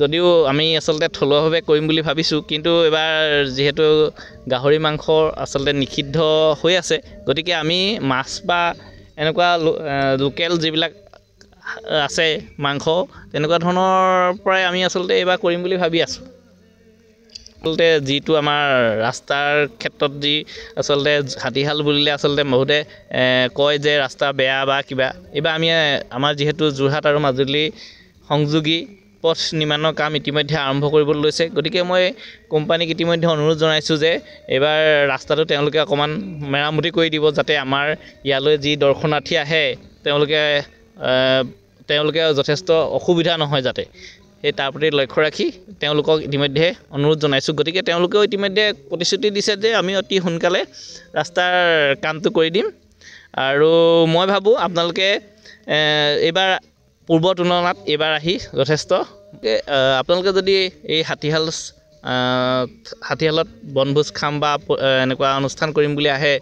যদিও আমি আচলতে থলুৱাভাৱে কৰিম বুলি ভাবিছোঁ, কিন্তু এবাৰ যিহেতু গাহৰি মাংস আচলতে নিষিদ্ধ হৈ আছে, গতিকে আমি মাছ বা এনেকুৱা লোকেল যিবিলাক আছে মাংস, তেনেকুৱা ধৰণৰ পৰাই আমি আচলতে এইবাৰ কৰিম বুলি ভাবি আছোঁ। আচলতে যিটো আমাৰ ৰাস্তাৰ ক্ষেত্ৰত যি আচলতে হাতীশাল বুলিলে আচলতে বহুতে কয় যে ৰাস্তা বেয়া বা কিবা, এইবাৰ আমি আমাৰ যিহেতু যোৰহাট আৰু মাজুলী সংযোগী পথ নিৰ্মাণৰ কাম ইতিমধ্যে আৰম্ভ কৰিবলৈ লৈছে, গতিকে মই কোম্পানীক ইতিমধ্যে অনুৰোধ জনাইছোঁ যে এইবাৰ ৰাস্তাটো তেওঁলোকে অকণমান মেৰামতি কৰি দিব, যাতে আমাৰ ইয়ালৈ যি দৰ্শনাৰ্থী আহে তেওঁলোকে যথেষ্ট অসুবিধা নহয় যাতে, সেই তাৰ প্ৰতি লক্ষ্য ৰাখি তেওঁলোকক ইতিমধ্যে অনুৰোধ জনাইছোঁ। গতিকে তেওঁলোকেও ইতিমধ্যে প্ৰতিশ্ৰুতি দিছে যে আমি অতি সোনকালে ৰাস্তাৰ কামটো কৰি দিম। আৰু মই ভাবোঁ আপোনালোকে এইবাৰ পূৰ্বৰ তুলনাত এইবাৰ আহি যথেষ্ট আপোনালোকে যদি এই হাতীশালত বনভোজ খাম বা এনেকুৱা অনুষ্ঠান কৰিম বুলি আহে,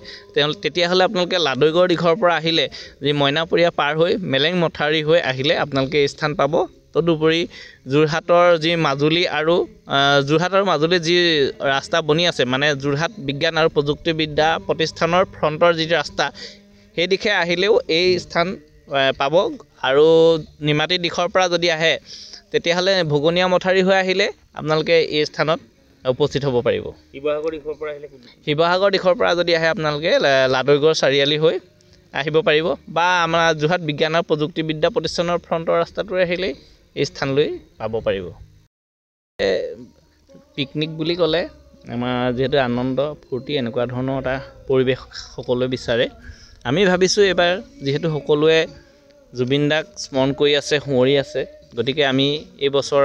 তেতিয়াহ'লে আপোনালোকে লাদৈগড় দিশৰ পৰা আহিলে যি মইনাপৰীয়া পাৰ হৈ মেলেং মথাউৰি হৈ আহিলে আপোনালোকে এই স্থান পাব। তদুপৰি যোৰহাটৰ যি মাজুলী আৰু যি ৰাস্তা বনি আছে, মানে যোৰহাট বিজ্ঞান আৰু প্ৰযুক্তিবিদ্যা প্ৰতিষ্ঠানৰ ফ্ৰণ্টৰ যি ৰাস্তা, সেই দিশে আহিলেও এই স্থান পাব। আৰু নিমাতী দিশৰ পৰা যদি আহে, তেতিয়াহ'লে ভগনীয়া মথাউৰি হৈ আহিলে আপোনালোকে এই স্থানত উপস্থিত হ'ব পাৰিব। শিৱসাগৰ দিশৰ পৰা যদি আহে আপোনালোকে লাদৈগড় চাৰিআলি হৈ আহিব পাৰিব, বা আমাৰ যোৰহাট বিজ্ঞান আৰু প্ৰযুক্তিবিদ্যা প্ৰতিষ্ঠানৰ ফ্ৰণ্টৰ ৰাস্তাটোৰে আহিলেই এই স্থানলৈ পাব পাৰিব। পিকনিক বুলি ক'লে আমাৰ যিহেতু আনন্দ ফূৰ্তি এনেকুৱা ধৰণৰ এটা পৰিৱেশ সকলোৱে বিচাৰে। আমি ভাবিছোঁ এইবাৰ যিহেতু সকলোৱে জুবিন দাক স্মৰণ কৰি আছে, শুঁৱৰি আছে, গতিকে আমি এই বছৰ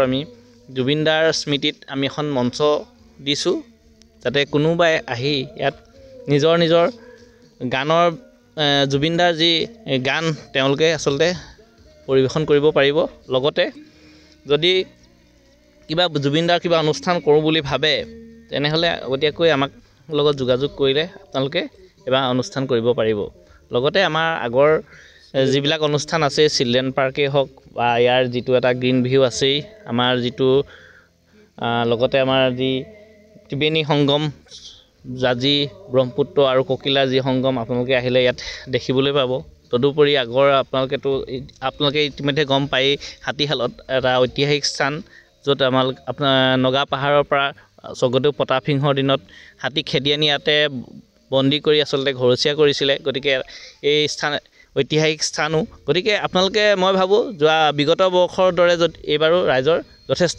জুবিন দাৰ স্মৃতিত আমি এখন মঞ্চ দিছোঁ, যাতে কোনোবাই আহি ইয়াত নিজৰ গানৰ জুবিন দাৰ যি গান তেওঁলোকে আচলতে পৰিৱেশন কৰিব পাৰিব। লগতে যদি জুবিন দাৰ কিবা অনুষ্ঠান কৰোঁ বুলি ভাবে, তেনেহ'লে আগতীয়াকৈ আমাক লগত যোগাযোগ কৰিলে আপোনালোকে এইবাৰ অনুষ্ঠান কৰিব পাৰিব। লগতে আমাৰ আগৰ যিবিলাক অনুষ্ঠান আছে, চিলড্ৰেন পাৰ্কেই হওক বা ইয়াৰ যিটো এটা গ্ৰীণ ভিউ আছেই, আমাৰ যিটো লগতে আমাৰ যি ত্ৰিবেণী সংগম, জাঁজি, ব্ৰহ্মপুত্ৰ আৰু ককিলাৰ যি সংগম, আপোনালোকে আহিলে ইয়াত দেখিবলৈ পাব। তদুপৰি আপোনালোকে ইতিমধ্যে গম পায়েই, হাতীশালত এটা ঐতিহাসিক স্থান, য'ত আপোনাৰ নগা পাহাৰৰ পৰা স্বৰ্গদেউ প্ৰতাপ সিংহৰ দিনত হাতী খেদি আনি ইয়াতে বন্দী কৰি আচলতে ঘৰচীয়া কৰিছিলে। গতিকে এই স্থান ঐতিহাসিক স্থানো, গতিকে আপোনালোকে মই ভাবোঁ বিগত বৰ্ষৰ দৰে এইবাৰো ৰাইজৰ যথেষ্ট